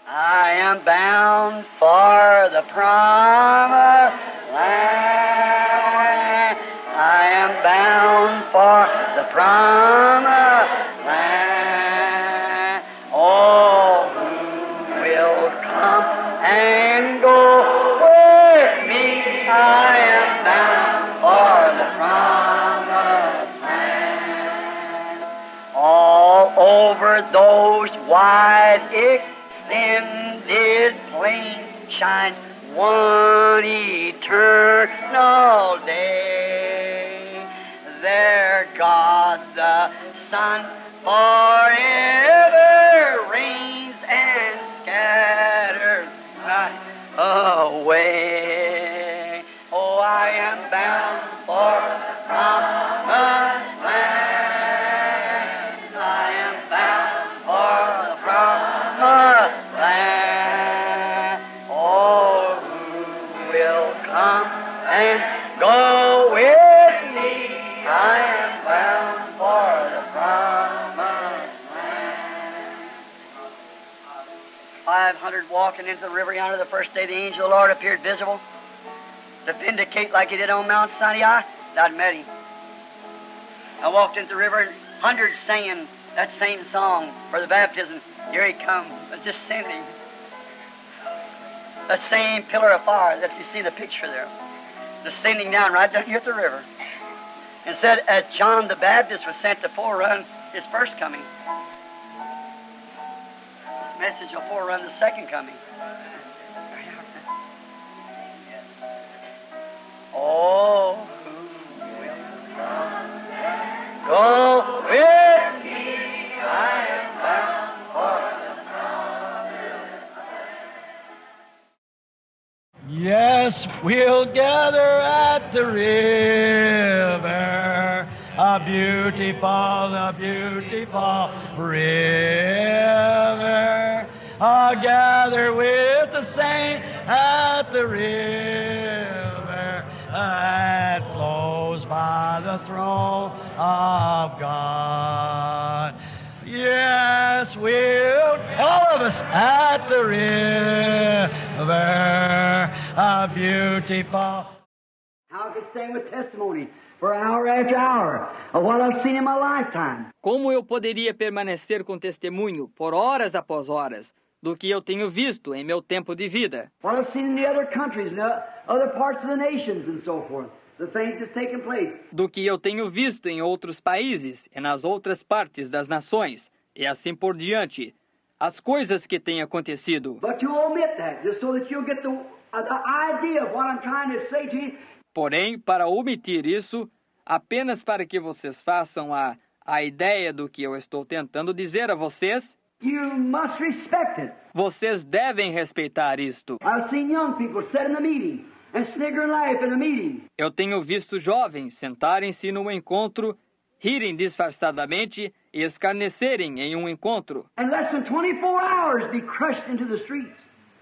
I am bound for the promised land. I am bound for the promised land. Oh, who will come and go with me? I am bound for the promised land. All over those wide extended plains shines one eternal day. There God the Son forever reigns and scatters night away. Oh, I am bound for the promised land. I am bound for the promised land. Oh, who will come and go with me? I am bound for the promised land. 500 walking into the river yonder the first day the angel of the Lord appeared visible to vindicate like he did on Mount Sinai. I'd met him. I walked into the river and hundreds singing that same song for the baptism. Here he comes, descending. That same pillar of fire that you see in the picture there, descending down right down here at the river. And said, as John the Baptist was sent to forerun his first coming, this message will forerun the second coming. Oh, who will come and go with me? I am bound for the promised land. Yes, we'll gather at the river, a beautiful river. I'll gather with the saints at the river that flows by the throne of God. Yes, we'll, all of us, at the river, a beautiful. How I could stand with testimony for hour after hour of what I've seen in my lifetime. Como eu poderia permanecer com testemunho por horas após horas do que eu tenho visto em meu tempo de vida? What I've seen in the other countries and other parts of the nations and so forth. The things that's taking place. Do que eu tenho visto em outros países e nas outras partes das nações, e assim por diante. As coisas que têm acontecido. But you omit that, just so that you'll get the idea of what I'm trying to say to you. Porém, para omitir isso, apenas para que vocês façam a ideia do que eu estou tentando dizer a vocês, you must respect it. Vocês devem respeitar isto. I've seen young people sit in the meeting and snigger and laugh in the meeting. Eu tenho visto jovens sentarem-se no encontro, rirem disfarçadamente e escarnecerem em um encontro. And less than 24 hours be crushed into the streets.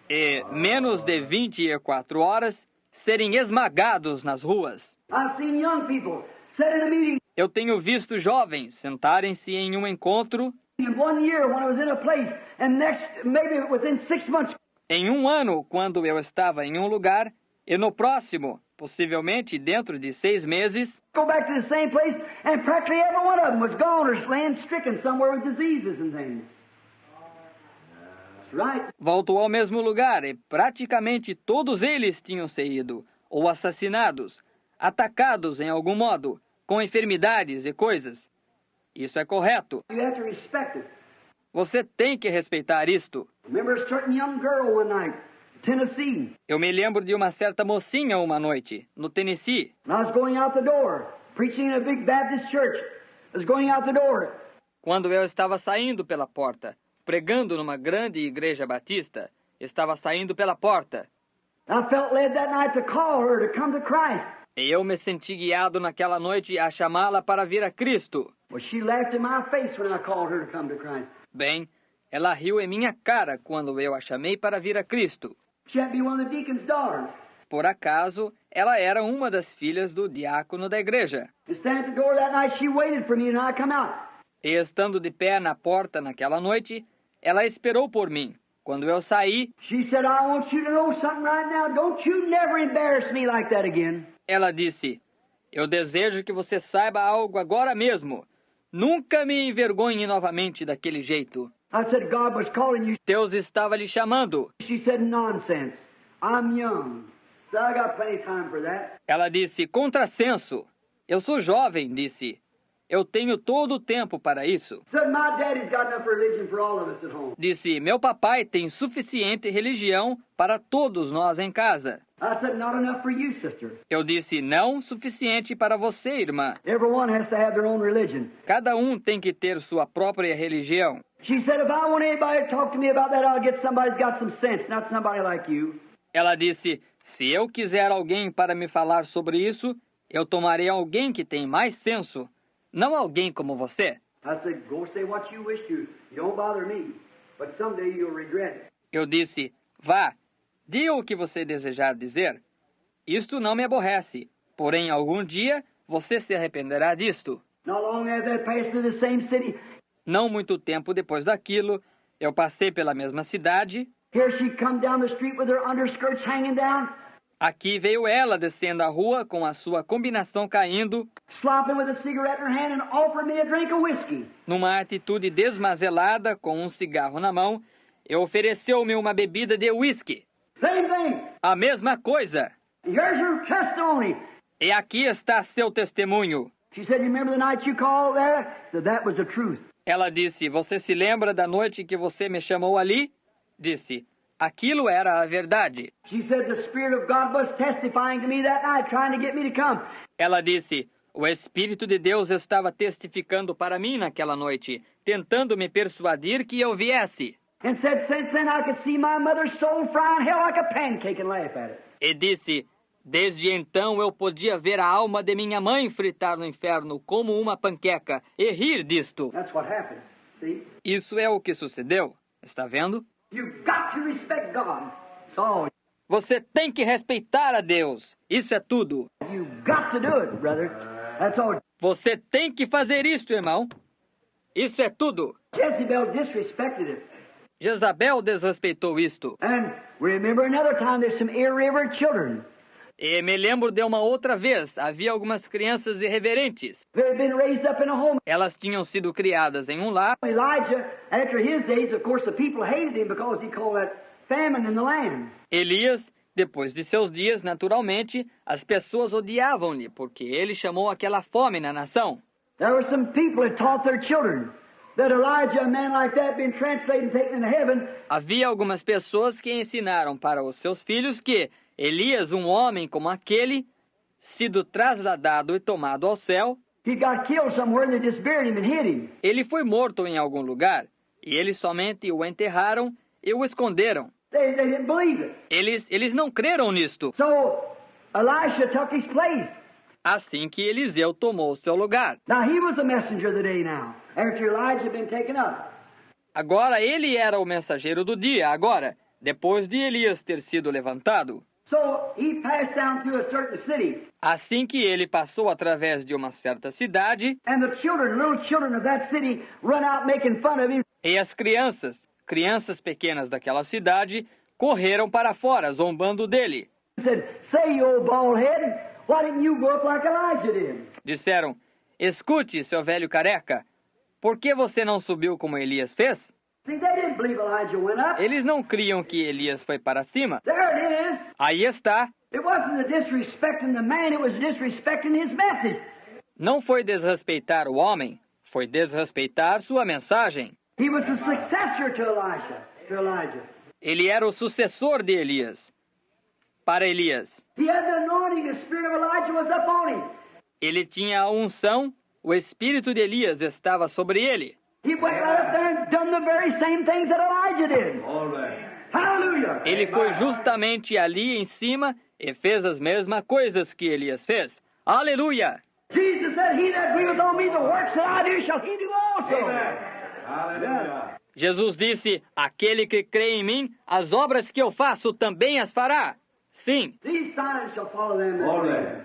E menos de 24 horas serem esmagados nas ruas. I've seen young people sit in a meeting. Eu tenho visto jovens sentarem-se em um encontro. In 1 year, when I was in a place, and next, maybe within 6 months. Em um ano, quando eu estava em um lugar, e no próximo, possivelmente dentro de 6 meses, go back to the same place, and practically every one of them was gone or laying stricken somewhere with diseases and things. That's right. Voltou ao mesmo lugar e praticamente todos eles tinham sido ou assassinados, atacados em algum modo, com enfermidades e coisas. Isso é correto. You have to respect it. Você tem que respeitar isto. Remember a certain young girl one night, Tennessee. Eu me lembro de uma certa mocinha uma noite, no Tennessee. And I was going out the door, preaching in a big Baptist church. I was going out the door. Quando eu estava saindo pela porta, pregando numa grande igreja batista, estava saindo pela porta. I felt led that night to call her to come to Christ. E eu me senti guiado naquela noite a chamá-la para vir a Cristo. Well, she laughed in my face when I called her to come to Christ. Bem, ela riu em minha cara quando eu a chamei para vir a Cristo. She happened to be one of the deacon's daughters. Por acaso, ela era uma das filhas do diácono da igreja. And standing at the door that night, she waited for me and I come out. E estando de pé na porta naquela noite, ela esperou por mim. quando eu saí, She said, I want you to know something right now. Don't you never embarrass me like that again. ela disse, eu desejo que você saiba algo agora mesmo. Nunca me envergonhe novamente daquele jeito. I said, God was calling you. Deus estava lhe chamando. She said, nonsense. I'm young. So I got plenty of time for that. Ela disse, contrassenso. Eu sou jovem, disse. Eu tenho todo o tempo para isso. Said, my daddy's got enough religion for all of us at home. Disse, meu papai tem suficiente religião para todos nós em casa. I said, not enough for you, sister. Eu disse, não suficiente para você, irmã. Everyone has to have their own religion. Cada um tem que ter sua própria religião. She said, if I want anybody to talk to me about that, I'll get somebody who's got some sense, not somebody like you. Ela disse, se eu quiser alguém para me falar sobre isso, eu tomarei alguém que tem mais senso, não alguém como você. I said, go say what you wish to. Don't bother me. But someday you'll regret it. Eu disse, vá, diga o que você desejar dizer. Isto não me aborrece, porém algum dia você se arrependerá disto. Not long after that, passed through the same city. Não muito tempo depois daquilo, eu passei pela mesma cidade. Here she come down the street with her underskirts hanging down, Aqui veio ela descendo a rua com a sua combinação caindo, slopping with a cigarette in her hand and offered me a drink of whiskey. numa atitude desmazelada, com um cigarro na mão, e ofereceu-me uma bebida de uísque. Same thing. A mesma coisa. And here's her testimony. E aqui está seu testemunho. She said, you remember the night you called there? So that was the truth. Ela disse, você se lembra da noite que você me chamou ali? Disse, aquilo era a verdade. She said, the Spirit of God was testifying to me that night, trying to get me to come. Ela disse, o Espírito de Deus estava testificando para mim naquela noite, tentando me persuadir que eu viesse. And said, since then I could see my mother's soul fry in hell like a pancake and laugh at it. E disse, desde então eu podia ver a alma de minha mãe fritar no inferno como uma panqueca e rir disto. That's what happened. See? Isso é o que sucedeu. Está vendo? You've got to respect God. That's all. Você tem que respeitar a Deus. Isso é tudo. You've got to do it, brother. That's all. Você tem que fazer isto, irmão. Isso é tudo. Jezebel disrespected it. Jezabel desrespeitou isto. And remember another time there's some irreverent children. E me lembro de uma outra vez, havia algumas crianças irreverentes. They had been raised up in a home. Elas tinham sido criadas em um lar. Elijah, after his days, of course, the people hated him because he called that famine in the land. Elias, depois de seus dias, naturalmente, as pessoas odiavam-lhe, porque ele chamou aquela fome na nação. There were some people that taught their children that Elijah, a man like that, been translated and taken into heaven. Havia algumas pessoas que ensinaram para os seus filhos que Elias, um homem como aquele, sido trasladado e tomado ao céu, He got killed somewhere and they just buried him and hid him. ele foi morto em algum lugar, e eles somente o enterraram e o esconderam. They didn't believe it. Eles não creram nisto. So Elisha took his place. Assim que Eliseu tomou seu lugar. Now he was the messenger of the day now, after Elijah had been taken up. Agora ele era o mensageiro do dia, agora, depois de Elias ter sido levantado. So he passed down through a certain city, Assim que ele passou através de uma certa cidade, and the children, little children of that city, run out making fun of him. e as crianças pequenas daquela cidade, correram para fora, zombando dele. He said, say, you old bald head, why didn't you go up like Elijah did? Disseram, escute, seu velho careca, por que você não subiu como Elias fez? See, they didn't believe Elijah went up. Eles não criam que Elias foi para cima. There it is. Aí está. It wasn't the disrespecting the man, it was disrespecting his message. Não foi desrespeitar o homem, foi desrespeitar sua mensagem. He was the successor to Elijah. Ele era o sucessor de Elias. Para Elias, He had the anointing, the spirit of Elijah was upon him. ele tinha a unção, o espírito de Elias estava sobre ele. He went right up there and done the very same things that Elijah did. Hallelujah. Ele foi justamente ali em cima e fez as mesmas coisas que Elias fez. Aleluia! Jesus said, he that believeth on me, the works that I do shall he do also. Hallelujah. Jesus disse, aquele que crê em mim, as obras que eu faço também as fará. Sim, These signs shall follow them that believe.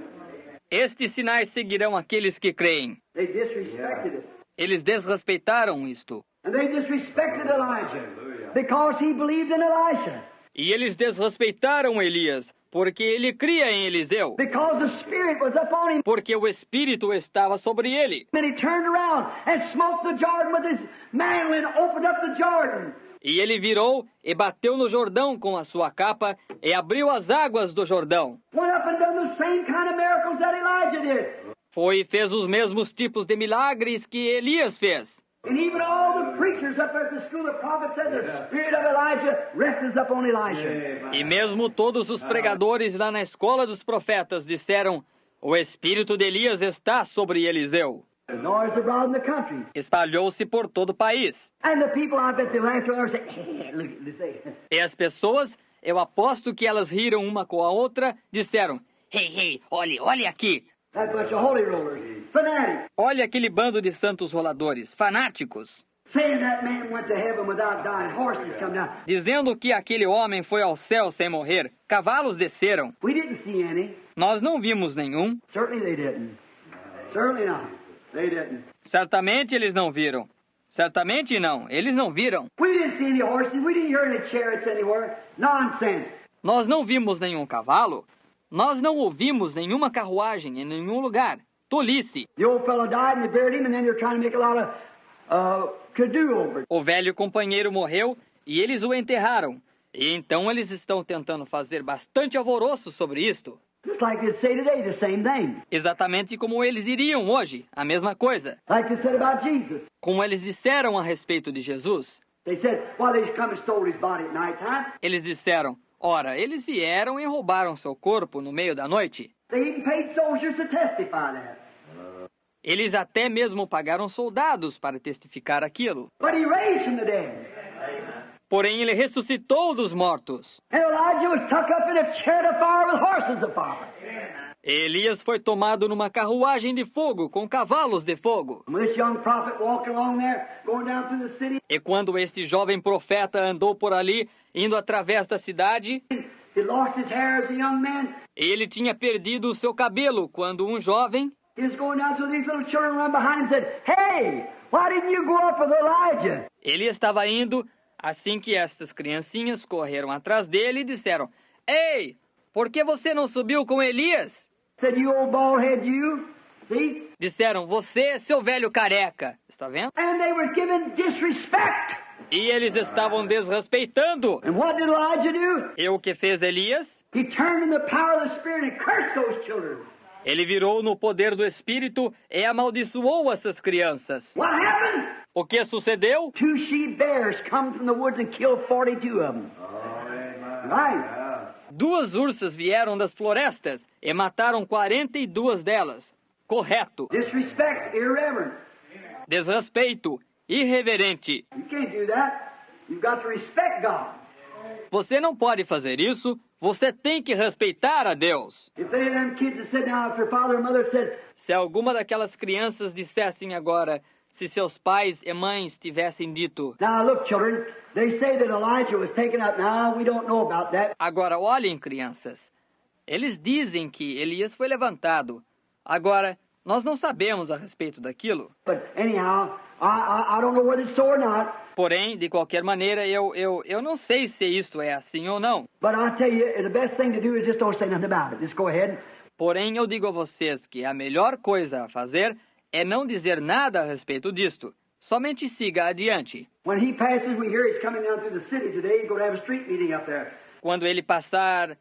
estes sinais seguirão aqueles que creem. They disrespected it. Eles desrespeitaram isto. And they disrespected Elijah. because he believed in Elisha. E eles desrespeitaram Elias, porque ele cria em Eliseu, Because the Spirit was upon him. porque o Espírito estava sobre ele. And he turned around and smote the Jordan with his mantle and opened up the Jordan. E ele virou e bateu no Jordão com a sua capa e abriu as águas do Jordão. Went up and done the same kind of miracles that Elijah did. Foi e fez os mesmos tipos de milagres que Elias fez. And even all the preachers up at the school of prophets said the Spirit of Elijah rests upon Elisha. E mesmo todos os pregadores lá na escola dos profetas disseram: o Espírito de Elias está sobre Eliseu. The noise abroad in the country. Espalhou-se por todo o país. And the people, I bet they laughed and say, look at this thing. E as pessoas, eu aposto que elas riram uma com a outra, disseram: hey, olhe aqui. That bunch of holy rollers, fanatics, Olha aquele bando de santos roladores, fanáticos, saying that man went to heaven without dying. Horses come down. dizendo que aquele homem foi ao céu sem morrer. Cavalos desceram. We didn't see any. Nós não vimos nenhum. Certainly they didn't. Certainly not. They didn't. Certamente eles não viram. Certamente não, eles não viram. We didn't see any horses. We didn't hear any chariots anywhere. Nonsense. Nós não vimos nenhum cavalo. Nós não ouvimos nenhuma carruagem em nenhum lugar. Tolice. The old fellow died and they buried him, and then they're trying to make a lot of to-do over it. O velho companheiro morreu e eles o enterraram. E então eles estão tentando fazer bastante alvoroço sobre isto. Just like they say today, the same thing. Exatamente como eles diriam hoje, a mesma coisa. Like they said about Jesus. Como eles disseram a respeito de Jesus. They said, well, they come and stole his body at night time. Eles disseram: ora, eles vieram e roubaram seu corpo no meio da noite. They even paid soldiers to testify that. Eles até mesmo pagaram soldados para testificar aquilo. But he raised from the dead. Porém, ele ressuscitou dos mortos. And Elijah was tucked up in a chariot of fire with horses of fire. Elias foi tomado numa carruagem de fogo com cavalos de fogo. And when this young prophet walked along there, going down through the city, E quando este jovem profeta andou por ali, indo através da cidade, he lost his hair as a young man. ele tinha perdido o seu cabelo quando um jovem, He was going down, so these little children ran behind him and said, hey, why didn't you go up with Elijah? ele estava indo, assim que estas criancinhas correram atrás dele e disseram: ei, por que você não subiu com Elias? Said, you old bald head, you. See? Disseram: você, seu velho careca. Está vendo? And they were giving disrespect. E eles estavam desrespeitando. And what did Elijah do? E o que fez Elias? He turned in the power of the Spirit and cursed those children. Ele virou no poder do Espírito e amaldiçoou essas crianças. What happened? O que sucedeu? 2 she-bears come from the woods and killed 42 of them. Right. 2 ursas vieram das florestas e mataram 42 delas. Correto. Disrespect, irreverent. Desrespeito. Irreverente. You can't do that. You've got to respect God. Você não pode fazer isso. Você tem que respeitar a Deus. If any of them kids had said now, if their father and mother said, Se alguma daquelas crianças dissessem agora, se seus pais e mães tivessem dito: now look, children, they say that Elijah was taken up. Now we don't know about that. agora olhem, crianças, eles dizem que Elias foi levantado. Agora, nós não sabemos a respeito daquilo. But anyhow, I don't know whether it's so or not. Porém, de qualquer maneira, eu não sei se isto é assim ou não. But I tell you, the best thing to do is just don't say nothing about it. Just go ahead. Porém, eu digo a vocês que a melhor coisa a fazer é não dizer nada a respeito disto. Somente siga adiante. When he passes, we hear he's coming down through the city today. He's going to have a street meeting up there. Quando ele passar,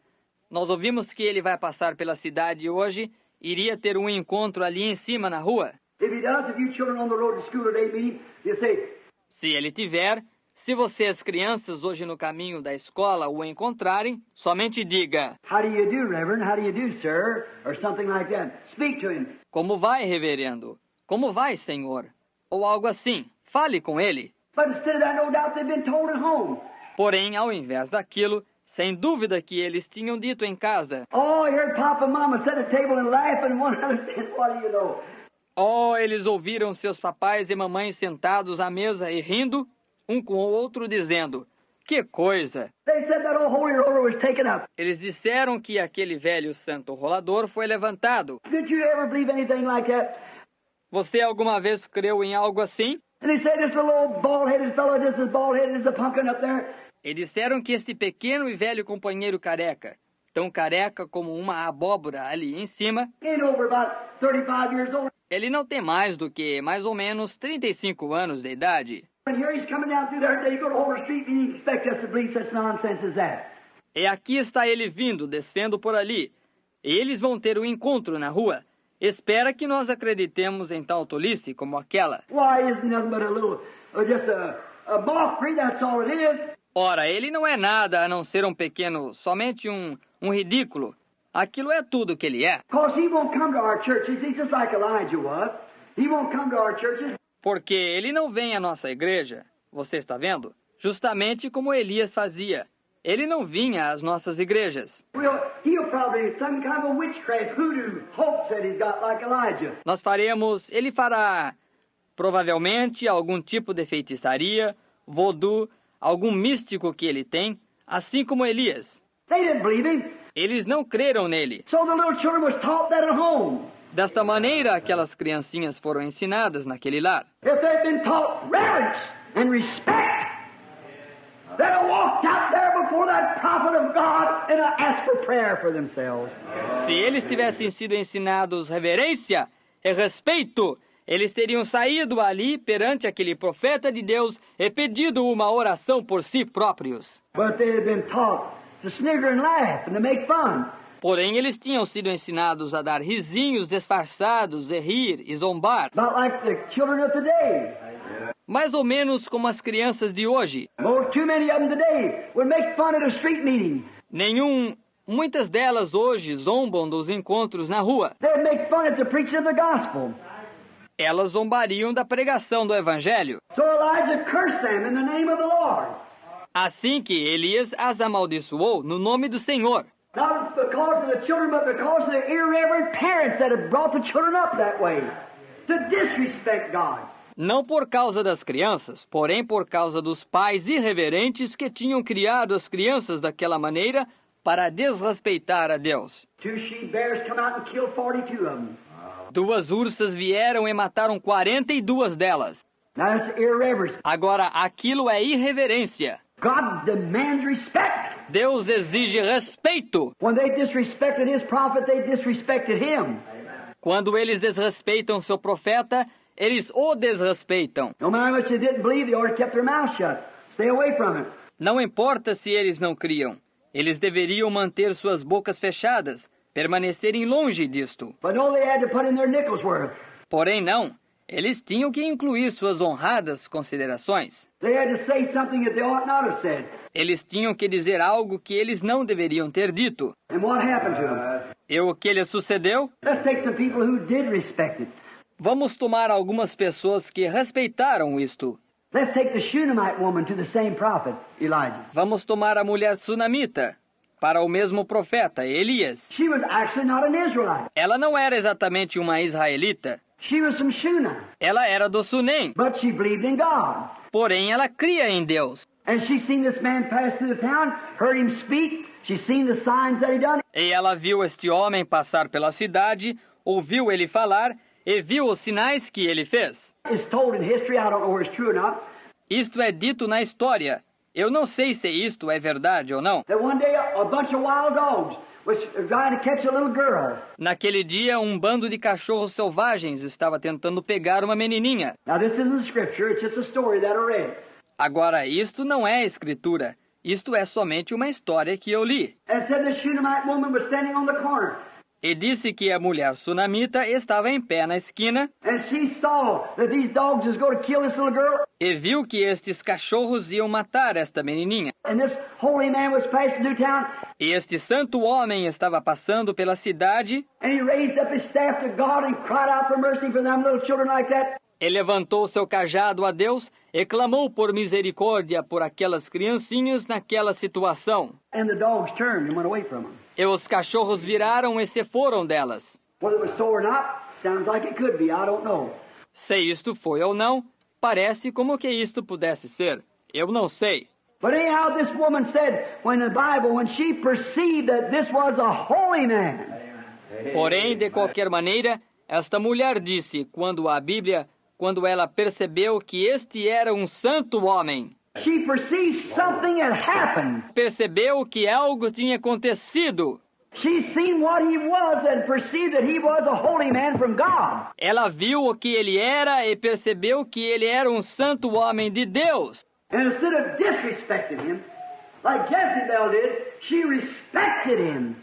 nós ouvimos que ele vai passar pela cidade hoje, iria ter um encontro ali em cima na rua. If he does, if you children on the road to school today meeting, you say, Se ele tiver, se vocês crianças hoje no caminho da escola o encontrarem, somente diga: how do you do, Reverend? How do you do, sir? Or something like that. Speak to him. como vai, reverendo? Como vai, senhor? Ou algo assim. Fale com ele. But instead of that, no doubt they've been told at home. Porém, ao invés daquilo, sem dúvida que eles tinham dito em casa: Oh, I heard Papa and Mama sit at the table and laugh and one another said, what do you know? oh, eles ouviram seus papais e mamães sentados à mesa e rindo, um com o outro, dizendo: que coisa! They said that old holy roller was taken up. Eles disseram que aquele velho santo rolador foi levantado. Did you ever believe anything like that? Você alguma vez creu em algo assim? And they say this little old bald-headed fellow, just as bald-headed as a pumpkin up there. E disseram que este pequeno e velho companheiro careca, tão careca como uma abóbora ali em cima, Ain't over about 35 years old. ele não tem mais do que mais ou menos 35 anos de idade. And here he's coming down through there today. You go to Holder Street and you expect us to believe such nonsense as that. E aqui está ele vindo, descendo por ali. E eles vão ter um encontro na rua. Espera que nós acreditemos em tal tolice como aquela. Why, isn't nothing but a little, just a mockery, that's all it is. Ora, ele não é nada a não ser um pequeno, somente um ridículo. Aquilo é tudo que ele é. Because he won't come to our churches. He's just like Elijah was. He won't come to our churches. Porque ele não vem à nossa igreja, você está vendo? Justamente como Elias fazia. Ele não vinha às nossas igrejas. He'll probably some kind of a witchcraft hoodoo hoax that he's got like Elijah. Ele fará provavelmente algum tipo de feitiçaria, voodoo, algum místico que ele tem, assim como Elias. They didn't believe him. Eles não creram nele. So the little children was taught that at home. Desta maneira, aquelas criancinhas foram ensinadas naquele lar. If they'd been taught reverence and respect, they'd have walked out there before that prophet of God and asked for prayer for themselves. Se eles tivessem sido ensinados reverência e respeito, eles teriam saído ali perante aquele profeta de Deus e pedido uma oração por si próprios. But they had been taught to snigger and laugh and to make fun. Porém, eles tinham sido ensinados a dar risinhos disfarçados e rir e zombar. About like the children of today. Mais ou menos como as crianças de hoje. Too many of them today would make fun at a street meeting. Muitas delas hoje zombam dos encontros na rua. They'd make fun at the preaching of the gospel. Elas zombariam da pregação do Evangelho. So Elijah cursed them in the name of the Lord. Assim que Elias as amaldiçoou no nome do Senhor. Not because of the children, but because of the irreverent parents that had brought the children up that way. To disrespect God. Não por causa das crianças, porém por causa dos pais irreverentes que tinham criado as crianças daquela maneira para desrespeitar a Deus. 2 she-bears come out and killed 42 of them. 2 ursas vieram e mataram 42 delas. Now that's irreverence. Agora, aquilo é irreverência. God demands respect. Deus exige respeito. When they disrespected his prophet, they disrespected him. Quando eles desrespeitam seu profeta, eles o desrespeitam. No matter how much they didn't believe, they ought to keep their mouth shut. Stay away from it. Não importa se eles não criam. Eles deveriam manter suas bocas fechadas, permanecerem longe disto. But no, they had to put in their nickels worth. Porém, não. Eles tinham que incluir suas honradas considerações. They had to say something that they ought not have said. Eles tinham que dizer algo que eles não deveriam ter dito. And what happened to them? E o que lhes sucedeu? Let's take some people who did respect it. Vamos tomar algumas pessoas que respeitaram isto. Let's take the Shunammite woman to the same prophet, Elijah. Vamos tomar a mulher sunamita para o mesmo profeta, Elias. She was actually not an Israelite. Ela não era exatamente uma israelita. She was from Shunam. Ela era do Sunem. But she believed in God. Porém, ela cria em Deus. And she seen this man pass through the town, heard him speak. She seen the signs that he done. E ela viu este homem passar pela cidade, ouviu ele falar e viu os sinais que ele fez. It's told in history. I don't know whether it's true or not. Isto é dito na história. Eu não sei se isto é verdade ou não. That one day a bunch of wild dogs was trying to catch a little girl. Naquele dia, um bando de cachorros selvagens estava tentando pegar uma menininha. Now this isn't scripture. It's just a story that I read. Agora, isto não é escritura. Isto é somente uma história que eu li. And said the Shunammite woman was standing on the corner. E disse que a mulher sunamita estava em pé na esquina And she saw that these dogs was going to kill this little girl. e viu que estes cachorros iam matar esta menininha. And this holy man was passing through town. E este santo homem estava passando pela cidade And he raised up his staff to God and cried out for mercy for them little children like that. e levantou seu cajado a Deus e clamou por misericórdia por aquelas criancinhas naquela situação. And the dogs turned and went away from him. E os cachorros viraram e se foram delas. Whether it was so or not, sounds like it could be. I don't know. Se isto foi ou não, parece como que isto pudesse ser. Eu não sei. But anyhow, this woman said, when the Bible, when she perceived that this was a holy man. Porém, de qualquer maneira, esta mulher disse, quando a Bíblia quando ela percebeu que este era um santo homem. She perceived something had happened. Percebeu que algo tinha acontecido. She seen what he was and perceived that he was a holy man from God. Ela viu o que ele era e percebeu que ele era um santo homem de Deus. And instead of disrespecting him, like Jezebel did, she respected him.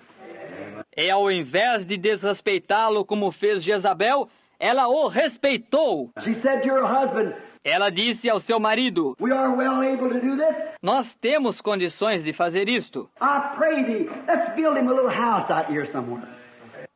E ao invés de desrespeitá-lo como fez Jezabel, ela o respeitou. She said to her husband, Ela disse ao seu marido, "We are well able to do this. nós temos condições de fazer isto. I pray thee, let's build him a little house out here somewhere."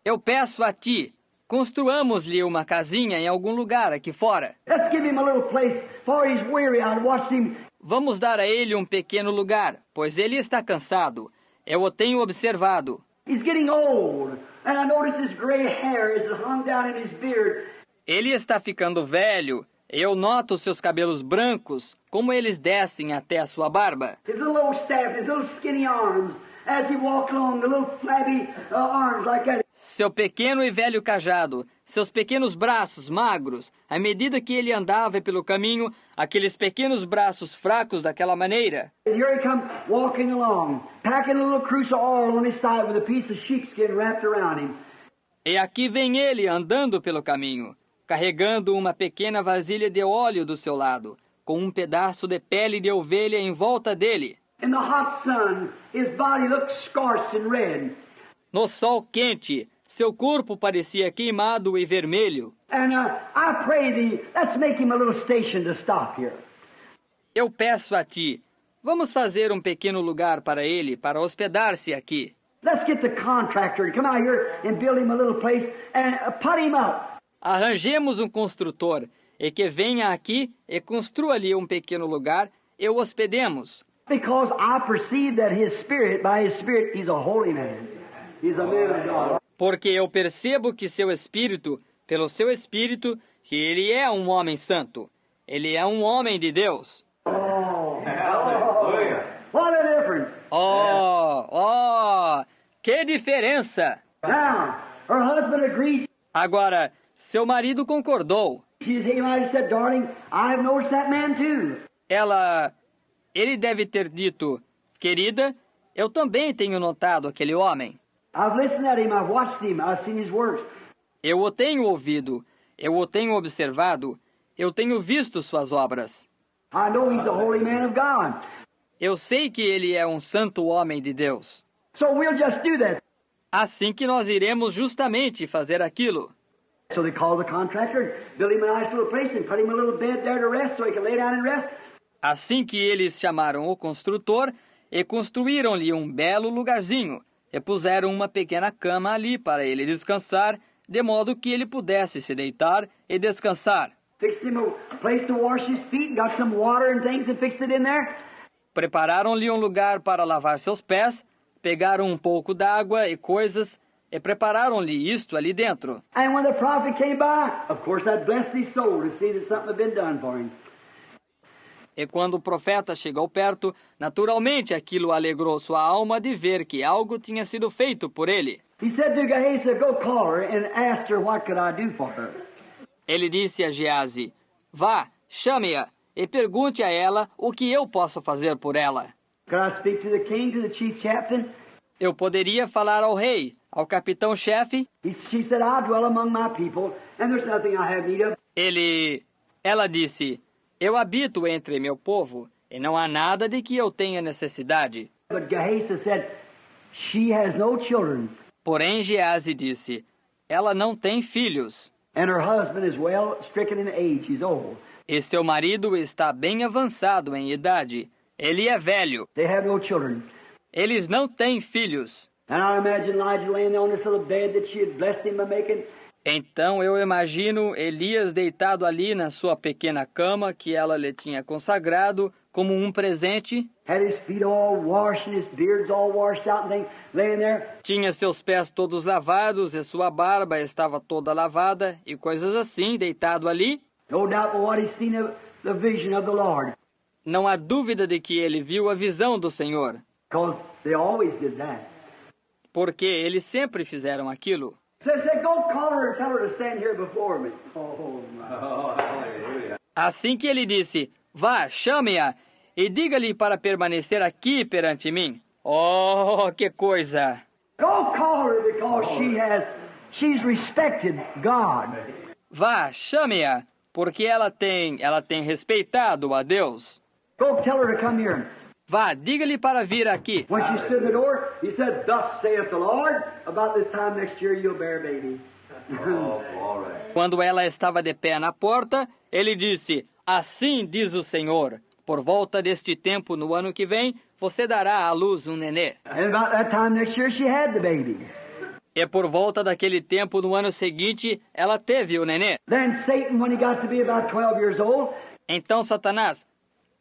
Eu peço a ti, construamos-lhe uma casinha em algum lugar aqui fora. Let's give him a little place, for he's weary. I watched him. Vamos dar a ele um pequeno lugar, pois ele está cansado. Eu o tenho observado. He's getting old, and I noticed his gray hair is hung down in his beard. Ele está ficando velho. Eu noto seus cabelos brancos, como eles descem até a sua barba. His little old staff, his little skinny arms, as he walked along, the little flabby arms like that. Seu pequeno e velho cajado, seus pequenos braços magros, à medida que ele andava pelo caminho, aqueles pequenos braços fracos daquela maneira. And here he comes walking along, packing a little cruse of oil on his side with a piece of sheepskin wrapped around him. E aqui vem ele andando pelo caminho, carregando uma pequena vasilha de óleo do seu lado, com um pedaço de pele de ovelha em volta dele. In the hot sun, his body looked scorched and red. No sol quente, seu corpo parecia queimado e vermelho. And I pray thee, let's make him a little station to stop here. Eu peço a ti, vamos fazer um pequeno lugar para ele, para hospedar-se aqui. Let's get the contractor to come out here and build him a little place and put him up. Arranjemos um construtor, e que venha aqui e construa-lhe um pequeno lugar, e o hospedemos. Because I perceive that by his spirit, he's a holy man. He's a man of God. Porque eu percebo que seu espírito, pelo seu espírito, que ele é um homem santo. Ele é um homem de Deus. What a difference. Que diferença! Now, her husband agreed. Agora, seu marido concordou. He might have said, "Darling, I've noticed that man too." Ele deve ter dito, querida, eu também tenho notado aquele homem. I've listened at him, I've watched him, I've seen his works. Eu o tenho ouvido, eu o tenho observado, eu tenho visto suas obras. I know he's a holy man of God. Eu sei que ele é um santo homem de Deus. So we'll just do that. Assim que nós iremos justamente fazer aquilo. So they called the contractor, built him a nice little place and put him a little bed there to rest so he could lay down and rest. Assim que eles chamaram o construtor e construíram-lhe um belo lugarzinho e puseram uma pequena cama ali para ele descansar, de modo que ele pudesse se deitar e descansar. Fixed him a place to wash his feet and got some water and things and fixed it in there. Prepararam-lhe um lugar para lavar seus pés, pegaram um pouco d'água e coisas e prepararam-lhe isto ali dentro. And when the prophet came by, of course that blessed his soul to see that something had been done for him. E quando o profeta chegou perto, naturalmente aquilo alegrou sua alma de ver que algo tinha sido feito por ele. He said to Gehazi, "Go call her and ask her what could I do for her." Ele disse a Geazi, vá, chame-a e pergunte a ela o que eu posso fazer por ela. Could I speak to the king, to the chief captain? Eu poderia falar ao rei, ao capitão-chefe? She said, "I dwell among my people, and there's nothing I have need of." Ela disse, eu habito entre meu povo, e não há nada de que eu tenha necessidade. But Gehazi said, "She has no children, Porém, Geazi disse, ela não tem filhos, and her husband is well stricken in age. He's old. e seu marido está bem avançado em idade. Ele é velho. They have no children." Eles não têm filhos. And I imagine Elijah laying there on this little bed that she had blessed him by making. Então eu imagino Elias deitado ali na sua pequena cama que ela lhe tinha consagrado como um presente. Had his feet all washed and his beards all washed out and things, laying there. Tinha seus pés todos lavados e sua barba estava toda lavada e coisas assim, deitado ali. No doubt but what he's seen of the vision of the Lord. Não há dúvida de que ele viu a visão do Senhor, Because they always did that. porque eles sempre fizeram aquilo. So they said, go call her and tell her to stand here before me. Oh, my. Oh, hallelujah. Assim que ele disse, vá, chame-a e diga-lhe para permanecer aqui perante mim. Oh, que coisa! Go call her because she's respected God. Vá, chame-a, porque ela tem respeitado a Deus. Go tell her to come here. Vá, diga-lhe para vir aqui. When she stood in the door, he said, "Thus saith the Lord, about this time next year you'll bear a baby." Oh, glory. Quando ela estava de pé na porta, ele disse, assim diz o Senhor, por volta deste tempo no ano que vem, você dará à luz um nenê. And about that time next year she had the baby. E por volta daquele tempo no ano seguinte, ela teve o nenê. Then Satan, when he got to be about 12 years old, Então Satanás,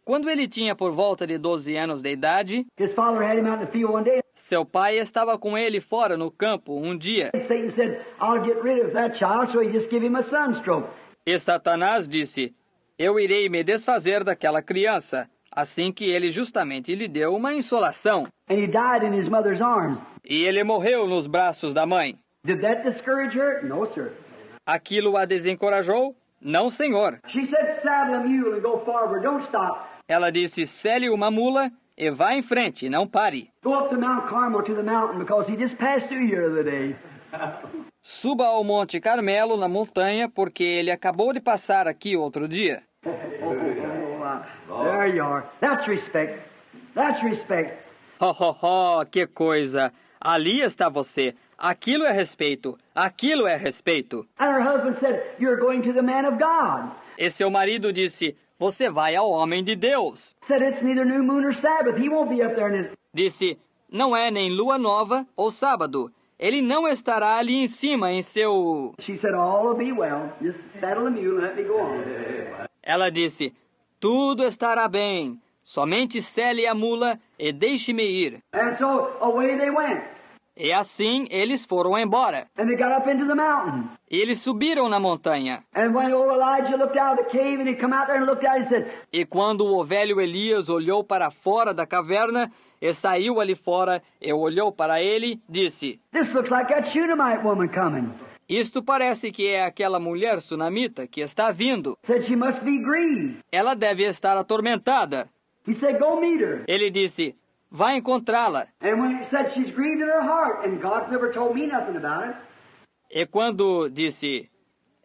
quando ele tinha por volta de 12 anos de idade, his father had him out in the field one day. seu pai estava com ele fora no campo um dia. And Satan said, "I'll get rid of that child," so he just give him a sunstroke. E Satanás disse, eu irei me desfazer daquela criança, assim que ele justamente lhe deu uma insolação. And he died in his mother's arms. E ele morreu nos braços da mãe. Did that discourage her? No, sir. Aquilo a desencorajou? Não, senhor. She said, "Saddle a mule and go forward. Don't stop. Ela disse, cele uma mula e vá em frente, não pare. Go up to Mount Carmel to the mountain because he just passed through here the other day." Suba ao Monte Carmelo, na montanha, porque ele acabou de passar aqui outro dia. There you are. That's respect. That's respect. Ho, ho, ho, que coisa. Ali está você. Aquilo é respeito. Aquilo é respeito. And her husband said, "You're going to the man of God." E seu marido disse, você vai ao homem de Deus. Said, "It's neither new moon or Sabbath. He won't be up there in his..." Disse, não é nem lua nova ou sábado. Ele não estará ali em cima em seu... She said, "All will be well. Just saddle the mule and let me go on." Ela disse, tudo estará bem. Somente cele a mula e deixe-me ir. And so away they went. E assim eles foram embora. And they got up into the mountain. E eles subiram na montanha. And when old Elijah looked out of the cave and he come out there and looked out, he said, E quando o velho Elias olhou para fora da caverna, e saiu ali fora, e olhou para ele, disse, "This looks like that Shunammite woman coming." isto parece que é aquela mulher sunamita que está vindo. Said she must be grieved. Ela deve estar atormentada. He said, "Go meet her." Ele disse, vá encontrá-la. And when he said she's grieved in her heart, and God's never told me nothing about it. E quando disse,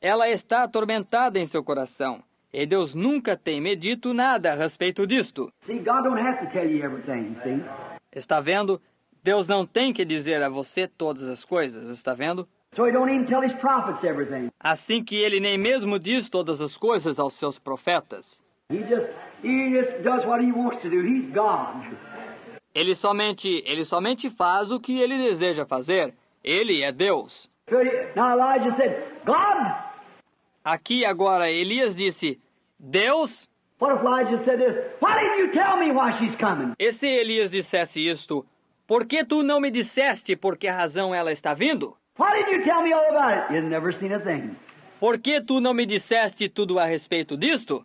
ela está atormentada em seu coração, e Deus nunca tem me dito nada a respeito disto. See, God don't have to tell you everything, see? Está vendo? Deus não tem que dizer a você todas as coisas, está vendo? So he don't even tell his prophets everything. Assim que ele nem mesmo diz todas as coisas aos seus profetas. He just does what he wants to do. He's God. Ele somente faz o que ele deseja fazer. Ele é Deus. Now Elijah said, "God." Aqui agora Elias disse, Deus? What if Elijah said this? "Why didn't you tell me why she's coming?" E se Elias dissesse isto, por que tu não me disseste por que razão ela está vindo? Why didn't you tell me all about it? You'd never seen a thing. Por que tu não me disseste tudo a respeito disto?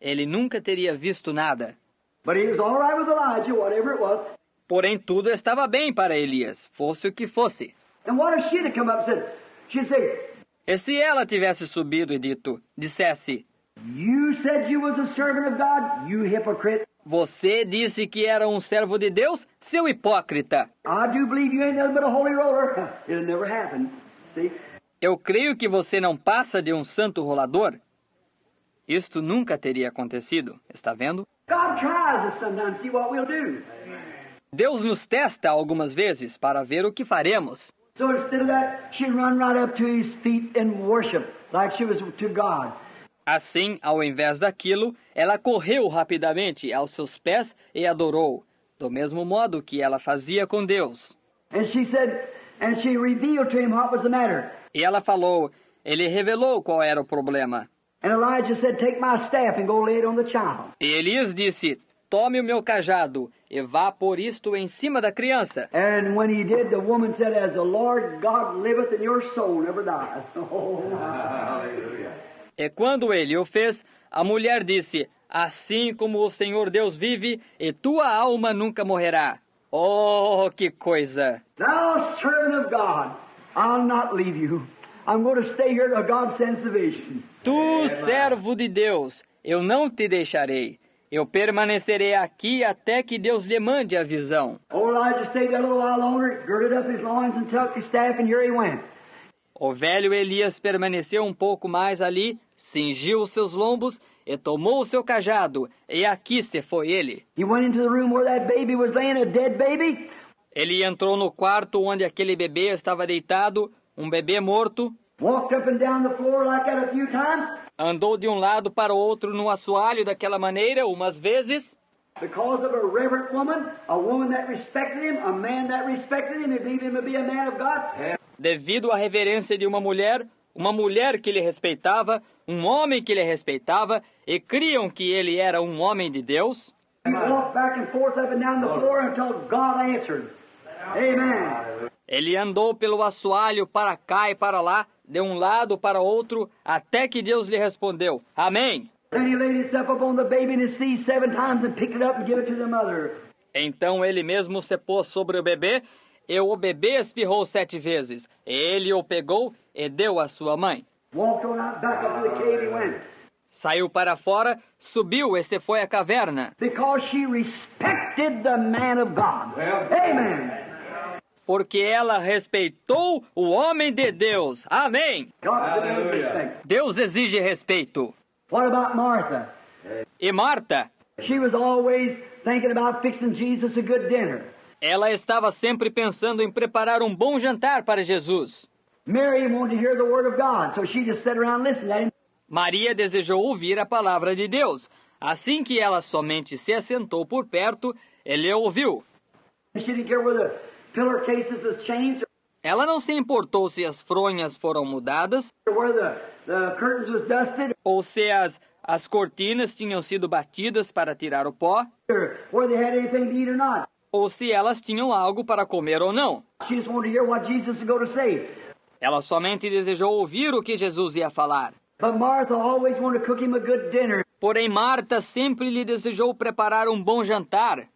Ele nunca teria visto nada. But he was all right with Elijah, whatever it was. Porém, tudo estava bem para Elias, fosse o que fosse. And what if she'd have come up and said, she'd say, E se ela tivesse subido e dissesse, "You said you was a servant of God, you hypocrite. você disse que era um servo de Deus, seu hipócrita. I do believe you ain't nothing but a holy roller." It'll never happen. See? Eu creio que você não passa de um santo rolador. Isto nunca teria acontecido, está vendo? God tries us sometimes to see what we'll do. Deus nos testa algumas vezes para ver o que faremos. So instead of that, she'd run right up to his feet and worship like she was to God. Assim, ao invés daquilo, ela correu rapidamente aos seus pés e adorou, do mesmo modo que ela fazia com Deus. And she revealed to him what was the matter. E ela falou, ele revelou qual era o problema. And Elijah said, "Take my staff and go lay it on the child." E Elias disse, tome o meu cajado e vá pôr isto em cima da criança. And when he did, the woman said, "As the Lord God liveth, and your soul never dies." Oh. Hallelujah. E quando ele o fez, a mulher disse, assim como o Senhor Deus vive, e tua alma nunca morrerá. Oh, que coisa! "Thou servant of God, I'll not leave you. I'm going to stay here till God sends the vision. Tu, servo de Deus, eu não te deixarei. Eu permanecerei aqui até que Deus lhe mande a visão. Old Elijah stayed a little while longer, girded up his loins and took his staff, and here he went. O velho Elias permaneceu um pouco mais ali, cingiu os seus lombos e tomou o seu cajado, e aqui se foi ele. He went into the room where that baby was laying, a dead baby. Ele entrou no quarto onde aquele bebê estava deitado, um bebê morto, Walked up and down the floor like that a few times. andou de um lado para o outro no assoalho daquela maneira umas vezes, Because of a reverent woman, a woman that respected him, a man that respected him, and believed him to be a man of God. devido à reverência de uma mulher que lhe respeitava, um homem que lhe respeitava, e criam que ele era um homem de Deus. He walked back and forth up and down the floor until God answered. Amen. Ele andou pelo assoalho para cá e para lá, de um lado para outro, até que Deus lhe respondeu. Amém. Then he laid himself upon the baby in his seat 7 times and picked it up and gave it to the mother. Então ele mesmo se pôs sobre o bebê, e o bebê espirrou 7 vezes. Ele o pegou e deu à sua mãe. Walked on out back up to the cave he went. Saiu para fora, subiu e se foi à caverna, Because she respected the man of God. Amen. porque ela respeitou o homem de Deus. Amém. God demands Hallelujah. respect. Deus exige respeito. What about Martha? E Marta, She was always thinking about fixing Jesus a good dinner. ela estava sempre pensando em preparar um bom jantar para Jesus. Mary wanted to hear the word of God, so she just sat around listening at him. Maria desejou ouvir a palavra de Deus. Assim que ela somente se assentou por perto, ele ouviu. She didn't care whether the pillar cases was changed Ela não se importou se as fronhas foram mudadas or whether the curtains was dusted ou se as cortinas tinham sido batidas para tirar o pó, or whether they had anything to eat or not. ou se elas tinham algo para comer ou não. She just wanted to hear what Jesus was going to say. Ela somente desejou ouvir o que Jesus ia falar. But Martha always wanted to cook him a good dinner. Porém, Marta sempre lhe desejou preparar um bom jantar.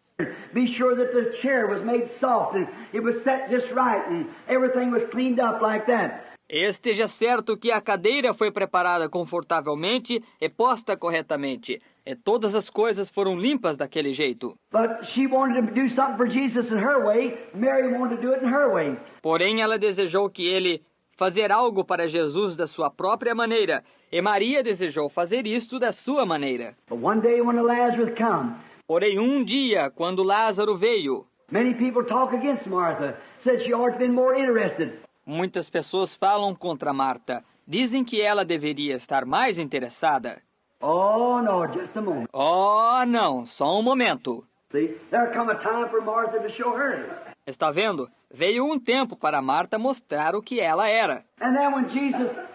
Be sure that the chair was made soft and it was set just right and everything was cleaned up like that. Esteja certo que a cadeira foi preparada confortavelmente e posta corretamente, e todas as coisas foram limpas daquele jeito. But she wanted to do something for Jesus in her way. Mary wanted to do it in her way. Porém, ela desejou que ele fazer algo para Jesus da sua própria maneira, e Maria desejou fazer isto da sua maneira. But one day when Lazarus come, Porém, um dia, quando Lázaro veio, many people talk against Martha, said she ought to have been more interested. muitas pessoas falam contra Marta. Dizem que ela deveria estar mais interessada. Oh, no, just a moment. Oh, não, só um momento. See, there come a time for Martha to show hers. Está vendo? Veio um tempo para Marta mostrar o que ela era. And then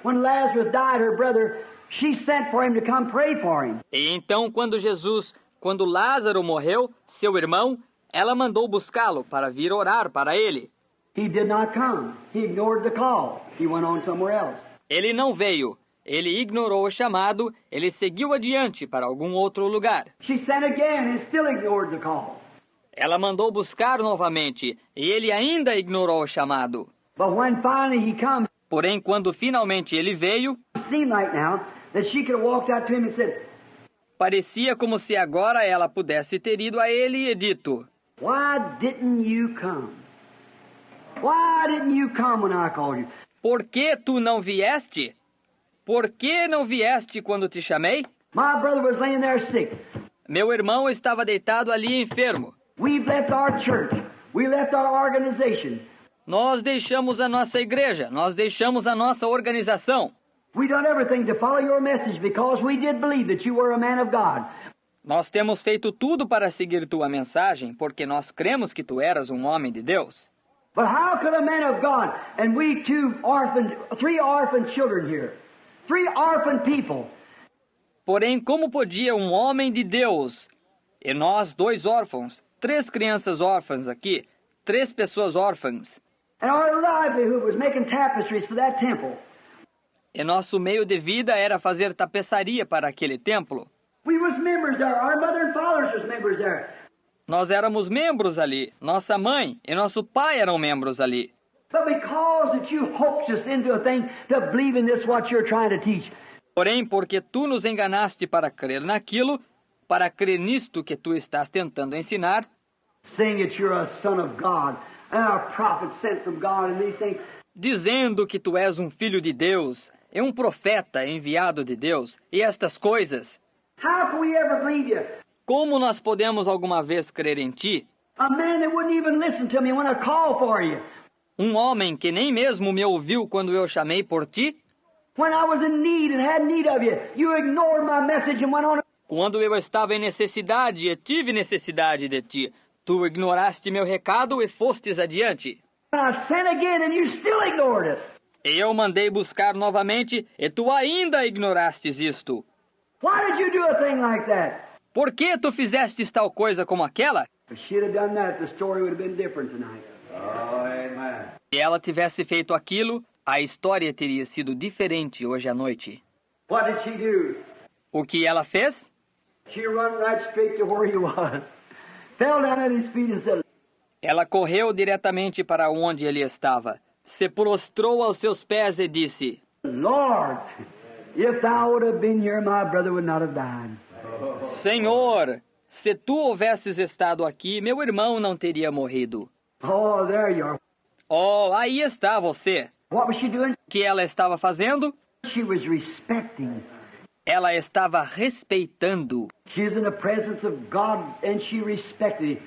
when Lazarus died, her brother, she sent for him to come pray for him. E então, quando Lázaro morreu, seu irmão, ela mandou buscá-lo para vir orar para ele. He did not come. He ignored the call. He went on somewhere else. Ele não veio. Ele ignorou o chamado, ele seguiu adiante para algum outro lugar. She sent again and still ignored the call. Ela mandou buscar novamente, e ele ainda ignorou o chamado. But when finally he comes, Porém, quando finalmente ele veio, it seemed like now that she could have walked out to him and said, parecia como se agora ela pudesse ter ido a ele e dito: "Why didn't you come? Why didn't you come when I called you?" Por que tu não vieste? Por que não vieste quando te chamei? My brother was laying there sick. Meu irmão estava deitado ali enfermo. We've left our church. We left our organization. Nós deixamos a nossa igreja, nós deixamos a nossa organização. We done everything to follow your message because we did believe that you were a man of God. Nós temos feito tudo para seguir tua mensagem, porque nós cremos que tu eras um homem de Deus. But how could a man of God and we three orphan children here, 3 orphan people, Porém, como podia um homem de Deus, e nós 2 órfãos, 3 crianças órfãs aqui, 3 pessoas órfãs, and our livelihood was making tapestries for that temple. e nosso meio de vida era fazer tapeçaria para aquele templo. We was members there. Our mother and fathers was members there. Nós éramos membros ali, nossa mãe e nosso pai eram membros ali. But because that you hoaxed us into a thing to believe in this what you're trying to teach. Porém, porque tu nos enganaste para crer naquilo, para crer nisto que tu estás tentando ensinar, Saying that you're a son of God and a prophet sent from God and these things. dizendo que tu és um filho de Deus, é um profeta enviado de Deus, e estas coisas. How can we ever believe you? Como nós podemos alguma vez crer em ti? A man that wouldn't even listen to me when I called for you. Um homem que nem mesmo me ouviu quando eu chamei por ti? When I was in need and had need of you, you ignored my message and went on. Quando eu estava em necessidade e tive necessidade de ti, tu ignoraste meu recado e fostes adiante. And I sent again and you still ignored it. E eu mandei buscar novamente e tu ainda ignorastes isto. Why did you do a thing like that? Por que tu fizestes tal coisa como aquela? If she'd have done that, the story would have been different tonight. Oh, amen. Se ela tivesse feito aquilo, a história teria sido diferente hoje à noite. What did she do? O que ela fez? She run right straight to where he was. Fell down at his feet and said, Ela correu diretamente para onde ele estava, se prostrou aos seus pés e disse: Lord, if thou would have been here, my brother would not have died. Senhor, se tu houvesses estado aqui, meu irmão não teria morrido. Oh, there you are. Oh, aí está você. What was she doing? O que ela estava fazendo? She was respecting. Ela estava respeitando. She was in the presence of God and she respected him.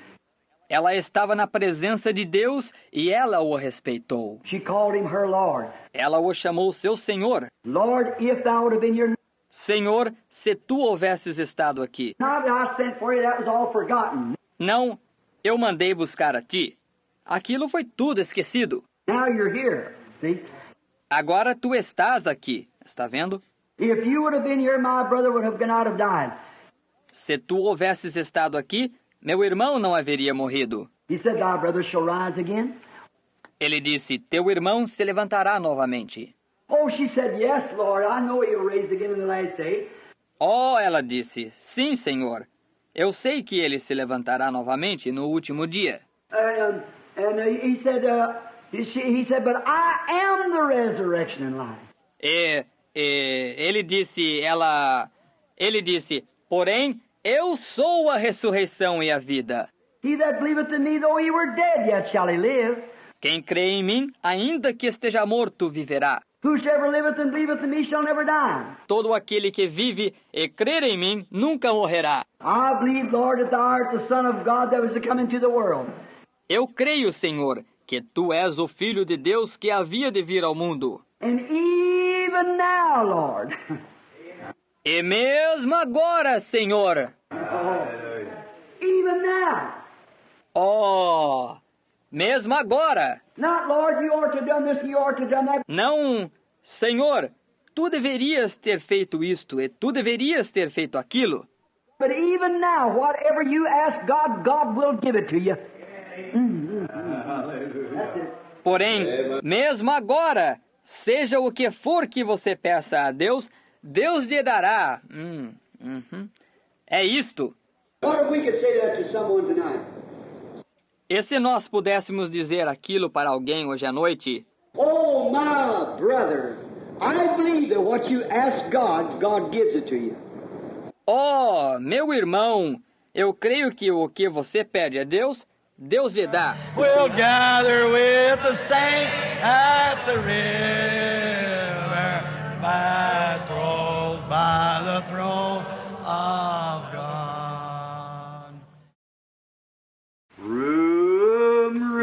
Ela estava na presença de Deus e ela o respeitou. She called him her Lord. Ela o chamou seu Senhor. Lord, if thou would have been here, Senhor, se tu houvesses estado aqui. now that I sent for you, that was all forgotten. Não, eu mandei buscar a ti. Aquilo foi tudo esquecido. Now you're here. See? Agora tu estás aqui. Está vendo? If you would have been here, my brother would have not have died. Se tu houvesses estado aqui, meu irmão não haveria morrido. He said, thy brother shall rise again. Ele disse, teu irmão se levantará novamente. Oh, she said, yes, Lord, I know he'll raise again in the last day. Oh, ela disse, sim, Senhor. Eu sei que ele se levantará novamente no último dia. He said, but I am the resurrection and life. Ele disse, porém, eu sou a ressurreição e a vida. He that believeth in me, though he were dead, yet shall he live. Quem crê em mim, ainda que esteja morto, viverá. Whosoever liveth and believeth in me shall never die. Todo aquele que vive e crer em mim, nunca morrerá. I believe, Lord, that thou art the Son of God that was to come into the world. Eu creio, Senhor, que tu és o Filho de Deus que havia de vir ao mundo. And even now, Lord, E mesmo agora, Senhor, even now, oh, mesmo agora, not, Lord, you ought to have done this, you ought to have done that. não, Senhor, tu deverias ter feito isto e tu deverias ter feito aquilo. But even now, whatever you ask God, God will give it to you. That's it. Porém, mesmo agora, seja o que for que você peça a Deus, Deus lhe dará. É isto. What if we could say that to someone tonight? E se nós pudéssemos dizer aquilo para alguém hoje à noite? Oh, my brother, I believe that what you ask God, God gives it to you. Oh, meu irmão, eu creio que o que você pede a Deus, Deus lhe dá. We'll gather with the saints at the river, by the throne of God.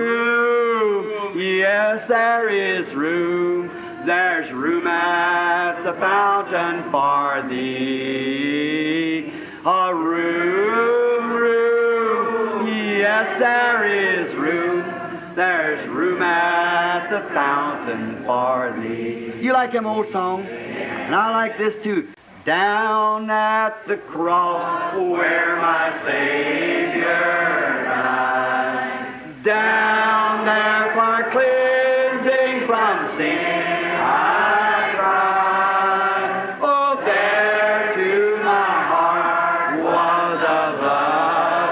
Room, yes, there is room. There's room at the fountain for thee. A room, yes, there is room. There's room at the fountain for thee. You like them old songs? And I like this too. Down at the cross where my Savior died. Down there for cleansing from sin I cried. Oh, there to my heart was a blood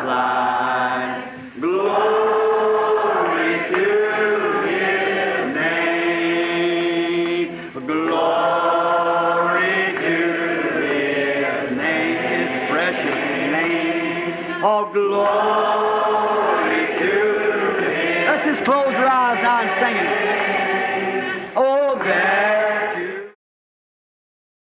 applied. Glory to Close your eyes now and sing it.